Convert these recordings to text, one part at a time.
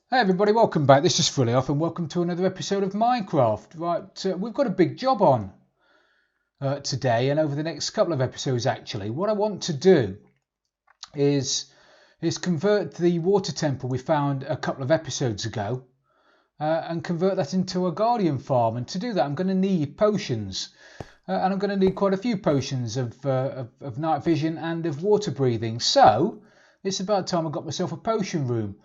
Hey everybody, welcome back. This is Frilioth and welcome to another episode of Minecraft. Right, we've got a big job on today and over the next couple of episodes actually. What I want to do is convert the water temple we found a couple of episodes ago and convert that into a guardian farm. And to do that I'm going to need potions. And I'm going to need quite a few potions of night vision and of water breathing. So it's about time I got myself a potion room.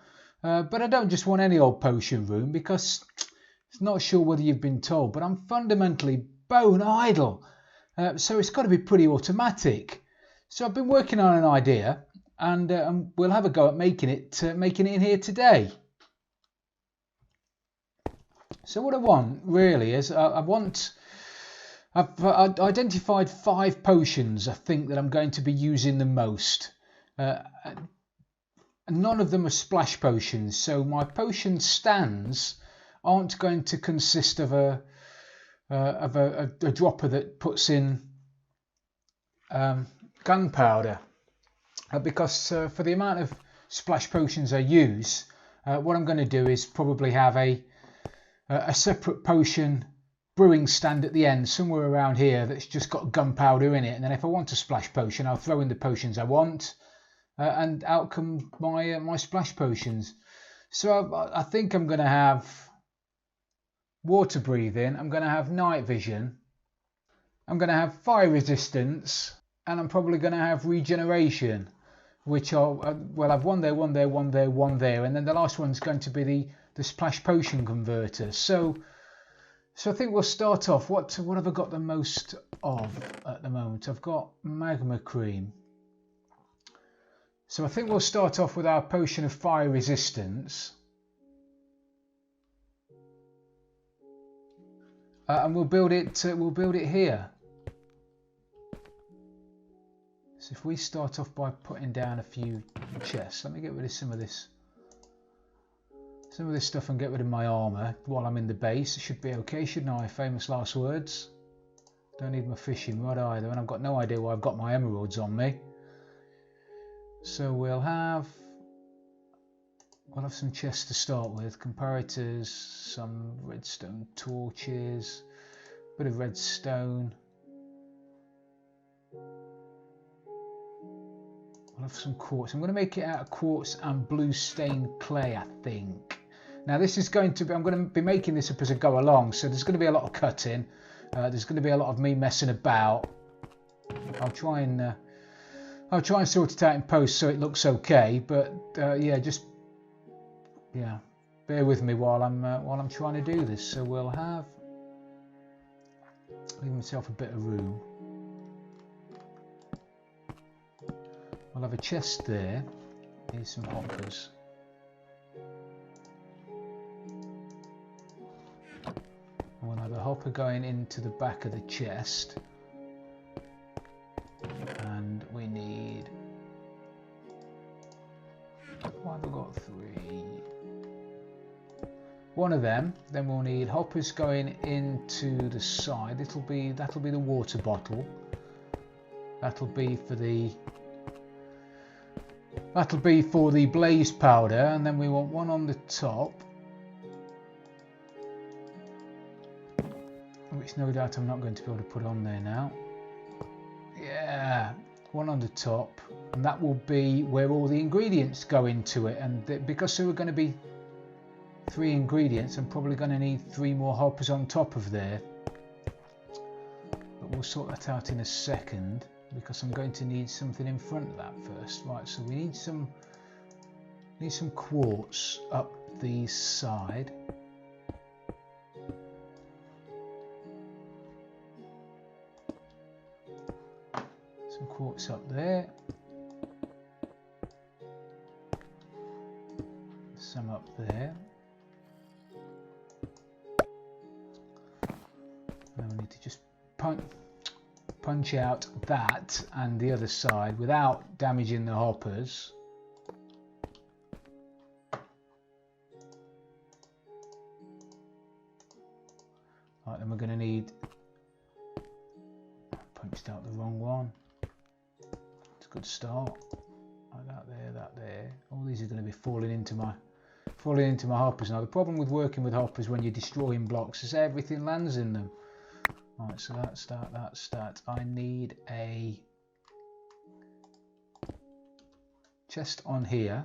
But I don't just want any old potion room because I'm not sure whether you've been told, but I'm fundamentally bone idle. So it's got to be pretty automatic. So I've been working on an idea and we'll have a go at making it in here today. So what I want really is I've identified 5 potions I think that I'm going to be using the most. None of them are splash potions, so my potion stands aren't going to consist of a dropper that puts in gunpowder, because for the amount of splash potions I use, what I'm going to do is probably have a separate potion brewing stand at the end somewhere around here that's just got gunpowder in it, and then if I want a splash potion I'll throw in the potions I want. And out come my splash potions. So I think I'm going to have water breathing, I'm going to have night vision, I'm going to have fire resistance, and I'm probably going to have regeneration, which I'll have one there, one there, one there, one there, and then the last one's going to be the splash potion converter. So I think we'll start off. What have I got the most of at the moment? I've got magma cream. So I think we'll start off with our potion of fire resistance, and we'll build it here. So if we start off by putting down a few chests, let me get rid of some of this stuff and get rid of my armour while I'm in the base. It should be okay, shouldn't I? Famous last words. Don't need my fishing rod either, and I've got no idea why I've got my emeralds on me. So we'll have some chests to start with, comparators, some redstone torches, a bit of redstone. We'll have some quartz. I'm going to make it out of quartz and blue stained clay, I think. Now this is going to be, I'm going to be making this up as I go along, so there's going to be a lot of cutting. There's going to be a lot of me messing about. I'll try and sort it out in post so it looks okay, but bear with me while I'm trying to do this. So we'll leave myself a bit of room. We'll have a chest there. Here's some hoppers. We'll have a hopper going into the back of the chest. And we need, why have I got 3? One of them. Then we'll need hoppers going into the side. That'll be the water bottle. That'll be for the blaze powder, and then we want one on the top, which no doubt I'm not going to be able to put on there now. Yeah, one on the top, and that will be where all the ingredients go into it. And because there are going to be 3 ingredients, I'm probably going to need 3 more hoppers on top of there. But we'll sort that out in a second, because I'm going to need something in front of that first. Right, so we need some quartz up the side. Some quartz up there, some up there. Now we need to just punch out that and the other side without damaging the hoppers. Right, then we're going to need, punched out the wrong one. It's a good start. Like that there, that there. All these are going to be falling into my falling into my hoppers. Now the problem with working with hoppers when you're destroying blocks is everything lands in them. Right, so that's that. I need a chest on here.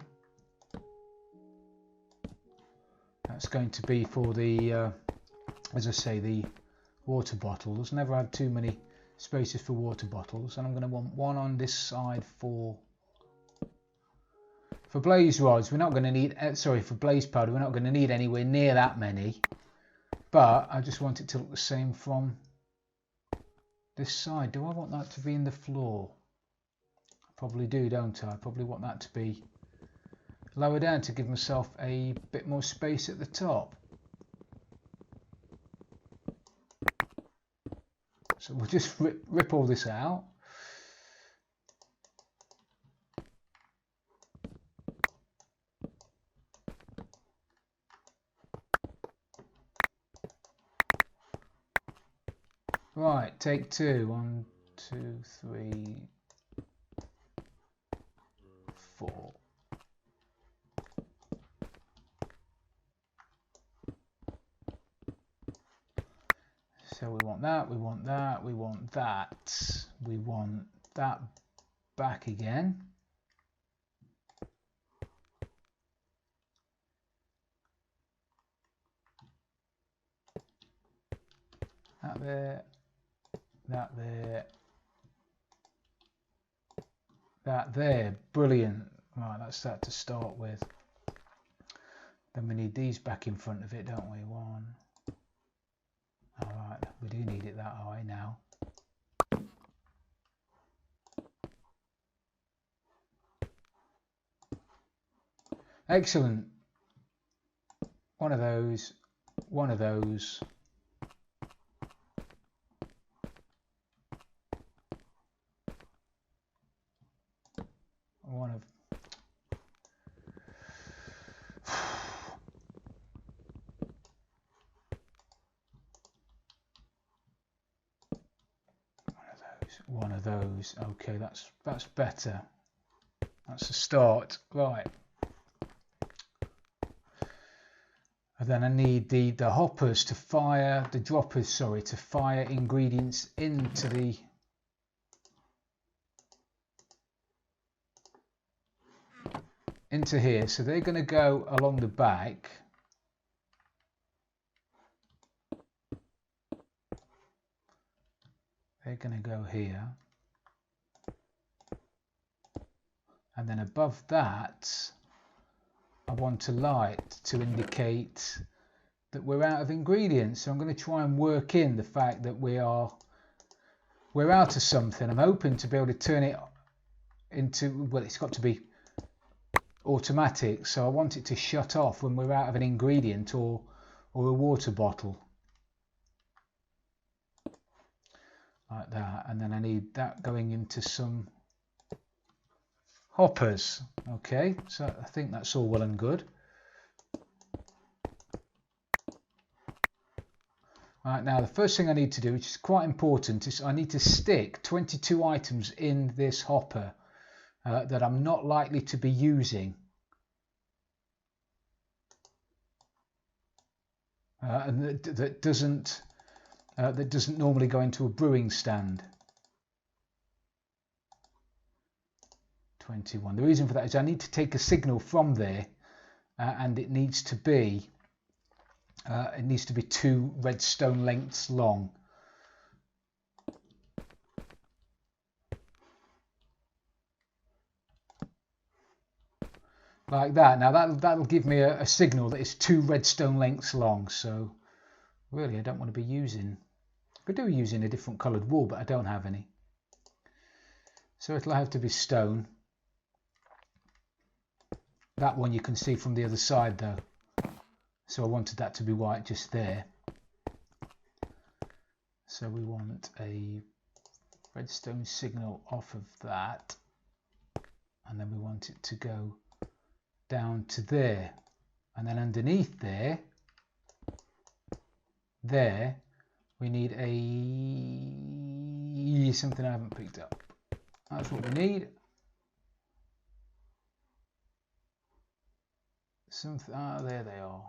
That's going to be for the, as I say, the water bottles. Never had too many spaces for water bottles, and I'm going to want one on this side for blaze rods. We're not going to need, sorry, for blaze powder. We're not going to need anywhere near that many, but I just want it to look the same from this side. Do I want that to be in the floor? I probably do, don't I? I probably want that to be lower down to give myself a bit more space at the top. So we'll just rip all this out. Right, take two. 1, 2, 3, 4. So we want that, we want that, we want that, we want that back again. That there, that there, that there. Brilliant. Right, that's that to start with. Then we need these back in front of it, don't we? 1. Alright, we do need it that high now. Excellent. One of those, one of those. One of one of those. Okay, that's better. That's a start. Right. And then I need the hoppers to fire, the droppers, sorry, to fire ingredients into here. So they're going to go along the back. They're going to go here. And then above that, I want a light to indicate that we're out of ingredients. So I'm going to try and work in the fact that we're out of something. I'm hoping to be able to turn it into, well, it's got to be automatic. So I want it to shut off when we're out of an ingredient or a water bottle. Like that. And then I need that going into some hoppers. Okay, so I think that's all well and good. Right, now the first thing I need to do, which is quite important, is I need to stick 22 items in this hopper that I'm not likely to be using. And that doesn't normally go into a brewing stand. 21. The reason for that is I need to take a signal from there, and it needs to be 2 redstone lengths long. Like that. Now that'll give me a signal that it's 2 redstone lengths long. So really, I don't want to be using. I could do using a different coloured wool, but I don't have any. So it'll have to be stone. That one you can see from the other side though. So I wanted that to be white just there. So we want a redstone signal off of that. And then we want it to go down to there. And then underneath there, we need something I haven't picked up. That's what we need. Something. Ah, there they are.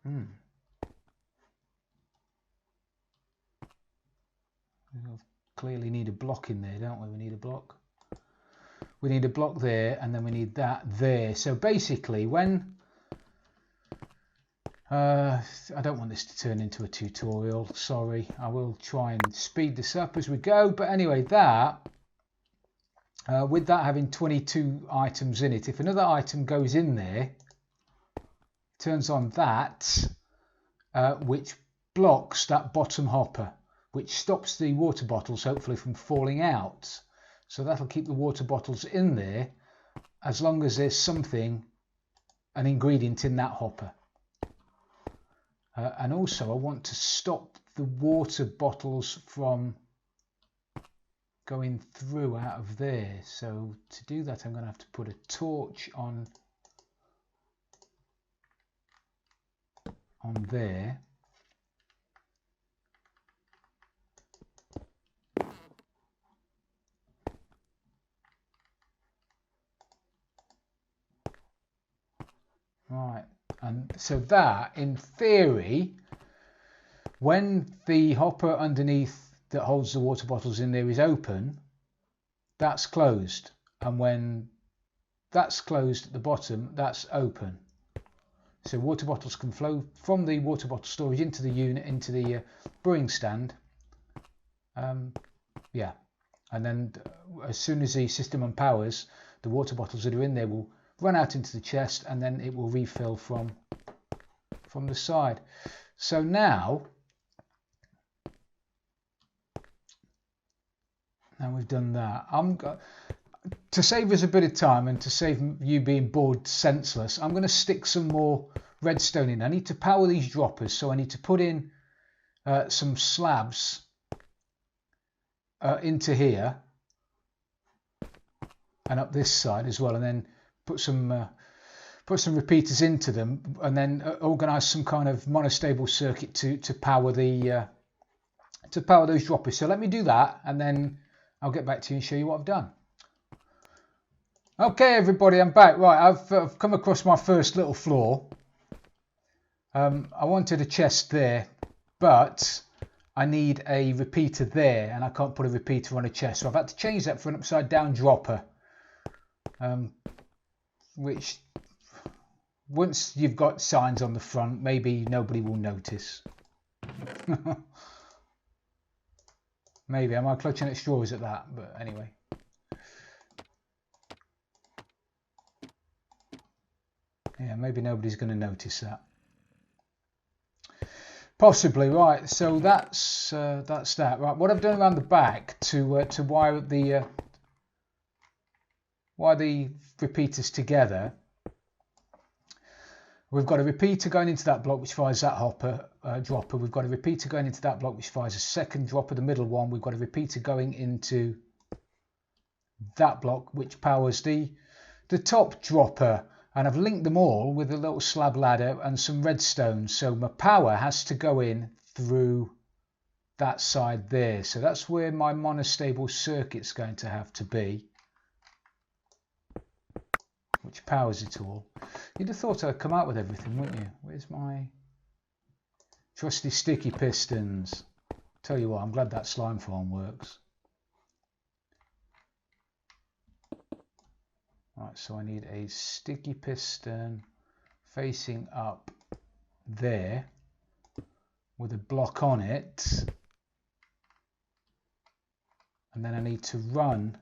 We clearly need a block in there, don't we? We need a block. We need a block there, and then we need that there. So basically, when I don't want this to turn into a tutorial, sorry. I will try and speed this up as we go. But anyway, that with that having 22 items in it, if another item goes in there, turns on that, which blocks that bottom hopper, which stops the water bottles hopefully from falling out. So that'll keep the water bottles in there as long as there's something, an ingredient in that hopper. And also I want to stop the water bottles from going through out of there. So to do that, I'm going to have to put a torch on there. Right, and so that, in theory, when the hopper underneath that holds the water bottles in there is open, that's closed. And when that's closed at the bottom, that's open. So water bottles can flow from the water bottle storage into the unit, into the brewing stand. Yeah, and then as soon as the system unpowers, the water bottles that are in there will run out into the chest, and then it will refill from the side. So now we've done that, to save us a bit of time and to save you being bored senseless, I'm going to stick some more redstone in. I need to power these droppers, so I need to put in some slabs into here and up this side as well, and then put some repeaters into them, and then organise some kind of monostable circuit to power the power those droppers. So let me do that, and then I'll get back to you and show you what I've done. Okay, everybody, I'm back. Right, I've come across my first little flaw. I wanted a chest there, but I need a repeater there, and I can't put a repeater on a chest, so I've had to change that for an upside down dropper. Which, once you've got signs on the front, maybe nobody will notice. Maybe. Am I clutching at straws at that? But anyway. Yeah, maybe nobody's going to notice that. Possibly, right. So that's that. Right. What I've done around the back to wire the repeaters together, we've got a repeater going into that block which fires that hopper dropper. We've got a repeater going into that block which fires a second dropper, the middle one. We've got a repeater going into that block which powers the top dropper, and I've linked them all with a little slab ladder and some redstone, so my power has to go in through that side there. So that's where my monostable circuit's going to have to be, which powers it all. You'd have thought I'd come out with everything, wouldn't you? Where's my trusty sticky pistons? Tell you what, I'm glad that slime farm works. Right, so I need a sticky piston facing up there with a block on it, and then I need to run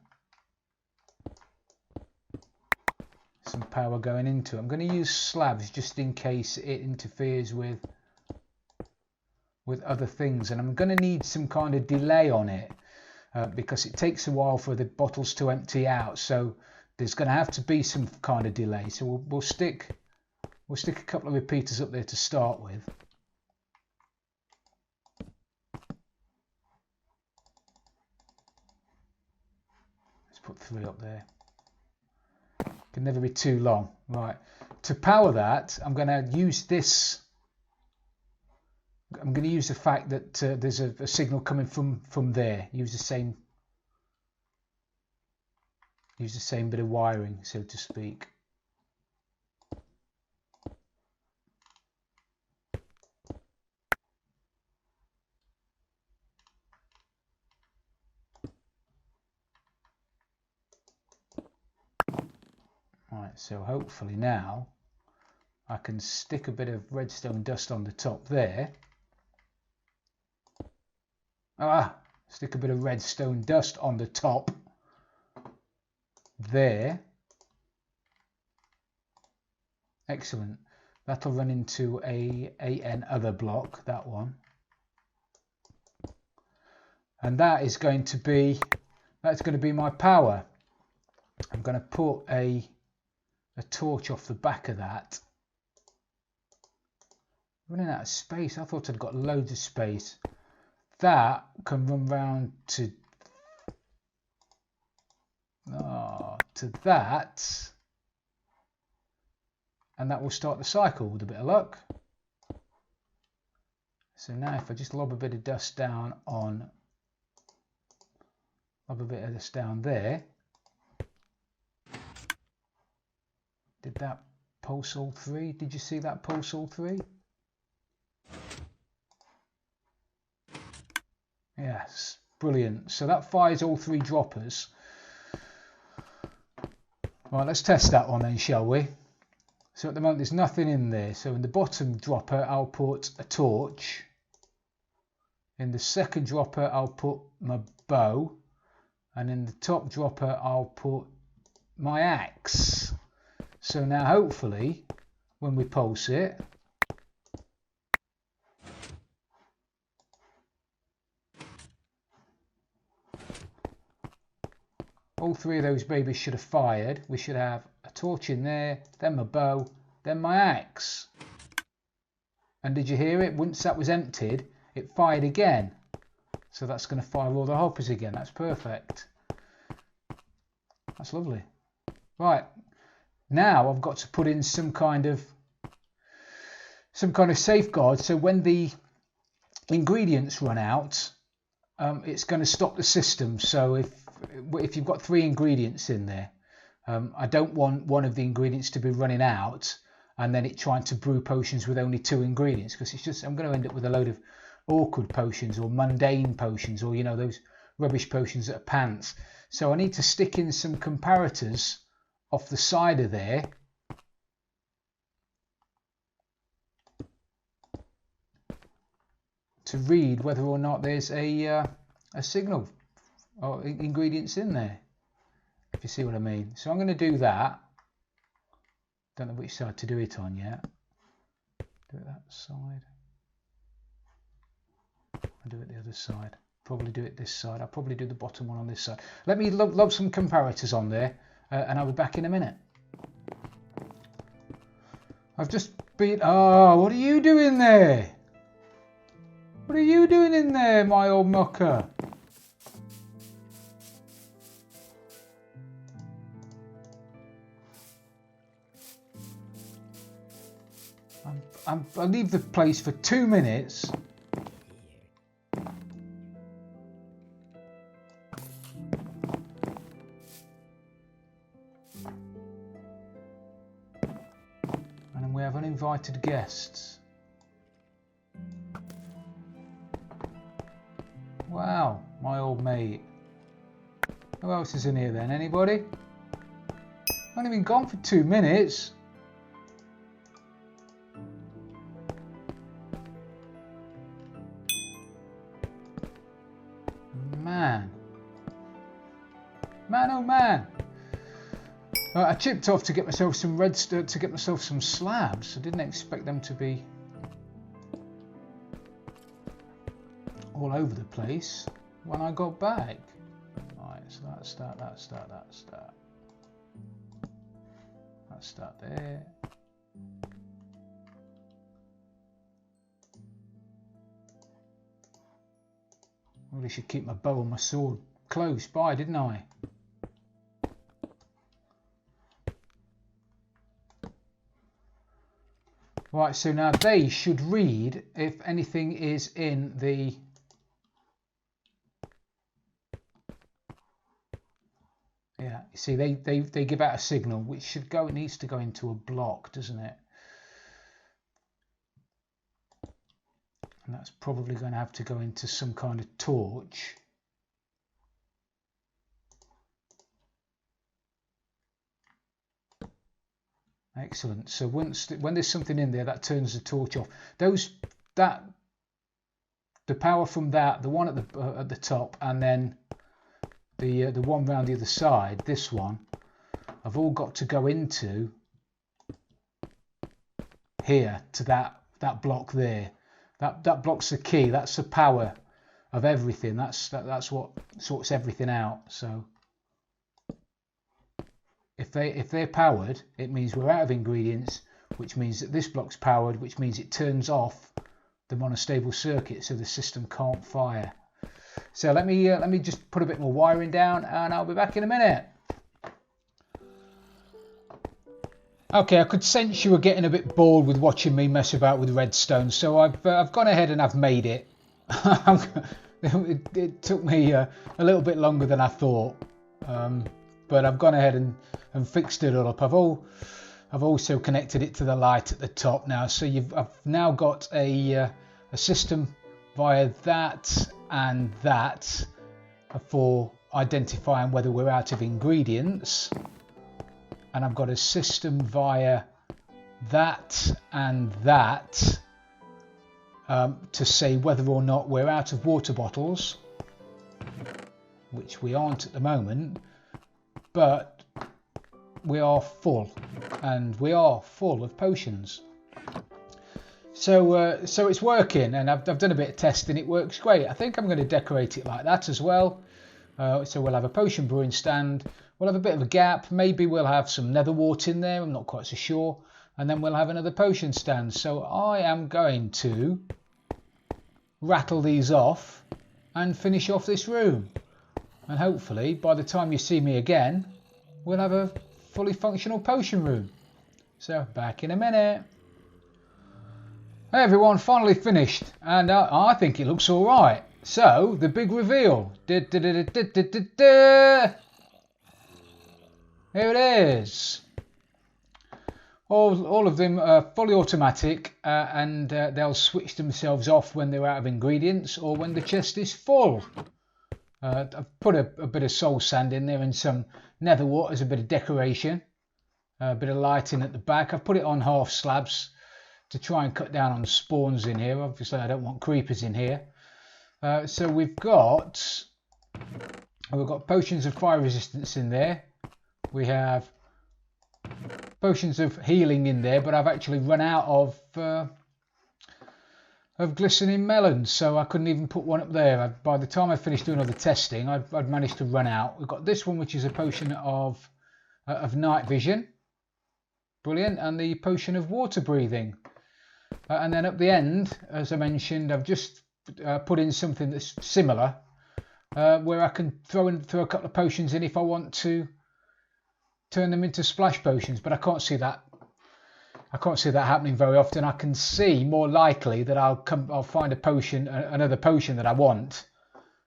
some power going into it. I'm going to use slabs just in case it interferes with other things, and I'm going to need some kind of delay on it because it takes a while for the bottles to empty out, so there's going to have to be some kind of delay. So we'll stick a couple of repeaters up there to start with. Let's put 3 up there. Can never be too long. Right, to power that, I'm going to use this I'm going to use the fact that there's a signal coming from there. Use the same bit of wiring, so to speak. Right, so hopefully now I can stick a bit of redstone dust on the top there. Stick a bit of redstone dust on the top there. Excellent. That'll run into an other block, that one. And that's going to be my power. I'm going to put a torch off the back of that. Running out of space. I thought I'd got loads of space. That can run round to that, and that will start the cycle with a bit of luck. So now if I just lob a bit of dust down there. Did that pulse all three? Did you see that pulse all three? Yes, brilliant. So that fires all three droppers. Right, let's test that one then, shall we? So at the moment there's nothing in there. So in the bottom dropper I'll put a torch. In the second dropper I'll put my bow. And in the top dropper I'll put my axe. So now hopefully when we pulse it, all three of those babies should have fired. We should have a torch in there, then my bow, then my axe. And did you hear it? Once that was emptied, it fired again. So that's going to fire all the hoppers again. That's perfect. That's lovely. Right. Now I've got to put in some kind of safeguard. So when the ingredients run out, it's going to stop the system. So if you've got 3 ingredients in there, I don't want one of the ingredients to be running out and then it trying to brew potions with only 2 ingredients, because it's just I'm going to end up with a load of awkward potions or mundane potions, or those rubbish potions that are pants. So I need to stick in some comparators off the side of there to read whether or not there's a signal or ingredients in there, if you see what I mean. So I'm going to do that. Don't know which side to do it on yet. Do it that side. I'll do it the other side. Probably do it this side. I'll probably do the bottom one on this side. Let me lob some comparators on there, and I'll be back in a minute. I've just been... Oh, what are you doing there? What are you doing in there, my old mucker? I'll leave the place for 2 minutes. And then we have uninvited guests. Wow, my old mate. Who else is in here then? Anybody? I've only been gone for 2 minutes. Man, oh man! I chipped off to get myself some some slabs. I didn't expect them to be all over the place when I got back. Right, so that's that. That's that there. Really should keep my bow and my sword close by, didn't I? Right, so now they should read if anything is in the... Yeah, you see, they give out a signal which should go, it needs to go into a block, doesn't it? And that's probably going to have to go into some kind of torch. Excellent. So when there's something in there, that turns the torch off. The power from that, the one at the top, and then the one round the other side, this one, have all got to go into here to that block there. That block's the key. That's the power of everything. That's what sorts everything out. So if they're powered, it means we're out of ingredients, which means that this block's powered, which means it turns off the monostable circuit, so the system can't fire. So let me just put a bit more wiring down, and I'll be back in a minute. Okay, I could sense you were getting a bit bored with watching me mess about with redstone, so I've gone ahead and I've made it. It took me a little bit longer than I thought, but I've gone ahead and fixed it all up. I've also connected it to the light at the top now, so I've now got a system via that and that for identifying whether we're out of ingredients, and I've got a system via that and that to say whether or not we're out of water bottles, which we aren't at the moment, but we are full, and we are full of potions. So it's working, and I've done a bit of testing. It works great. I think I'm going to decorate it like that as well. So we'll have a potion brewing stand. We'll have a bit of a gap. Maybe we'll have some nether wart in there. I'm not quite so sure. And then we'll have another potion stand. So I am going to rattle these off and finish off this room. And hopefully, by the time you see me again, we'll have a fully functional potion room. So back in a minute. Hey everyone, finally finished, and I think it looks all right. So the big reveal. Here it is. All of them are fully automatic, and they'll switch themselves off when they're out of ingredients or when the chest is full. I've put a bit of soul sand in there and some nether wart as a bit of decoration, a bit of lighting at the back. I've put it on half slabs to try and cut down on spawns in here. Obviously I don't want creepers in here. So we've got potions of fire resistance in there. We have potions of healing in there, but I've actually run out of glistening melons, so I couldn't even put one up there. By the time I finished doing all the testing, I'd managed to run out. We've got this one, which is a potion of night vision. Brilliant. And the potion of water breathing. And then at the end, as I mentioned, I've just put in something that's similar, where I can throw a couple of potions in if I want to turn them into splash potions. But I can't see that happening very often. I can see more likely that I'll find a potion, another potion that I want,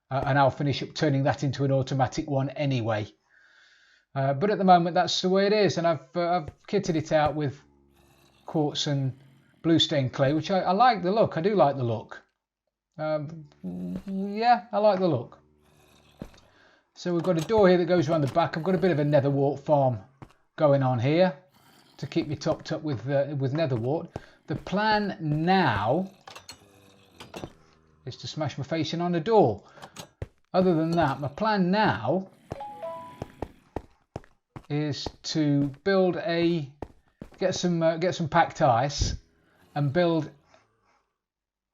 and I'll finish up turning that into an automatic one anyway. But at the moment, that's the way it is, and I've kitted it out with quartz and blue stained clay, which I like the look. I do like the look. Yeah, I like the look. So we've got a door here that goes around the back. I've got a bit of a nether wart farm going on here to keep me topped up with nether wart. The plan now is to smash my face in on a door. Other than that, my plan now is to build get some packed ice and build.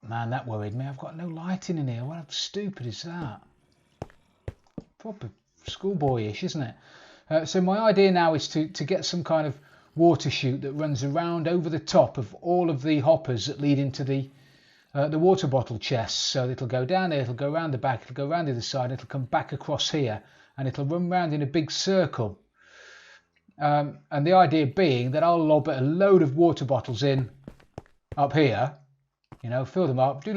Man, that worried me. I've got no lighting in here. How stupid is that? Proper schoolboyish, isn't it? So my idea now is to get some kind of water chute that runs around over the top of all of the hoppers that lead into the water bottle chests. So it'll go down there, it'll go around the back, it'll go around the other side, it'll come back across here, and it'll run round in a big circle. And the idea being that I'll lob a load of water bottles in up here, you know, fill them up, throw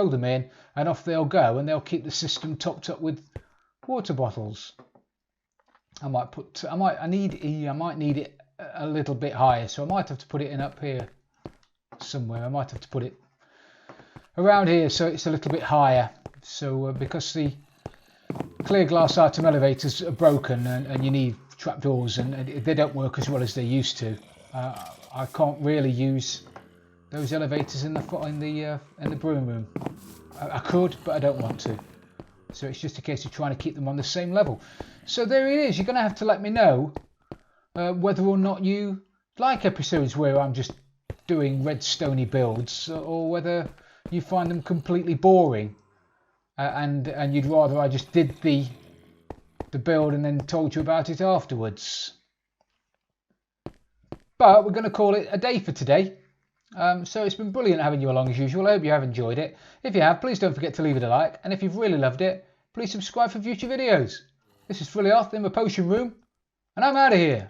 them in, and off they'll go, and they'll keep the system topped up with water bottles. I might need it a little bit higher, so I might have to put it in up here somewhere. I might have to put it around here so it's a little bit higher. So because the clear glass item elevators are broken and you need trapdoors and they don't work as well as they used to, I can't really use those elevators in the brewing room. I could, but I don't want to. So it's just a case of trying to keep them on the same level. So there it is. You're going to have to let me know whether or not you like episodes where I'm just doing redstone-y builds, or whether you find them completely boring and you'd rather I just did the build and then told you about it afterwards. But we're going to call it a day for today. So it's been brilliant having you along as usual. I hope you have enjoyed it. If you have, please don't forget to leave it a like, and if you've really loved it, please subscribe for future videos. This is Frilioth in the Potion Room, and I'm out of here.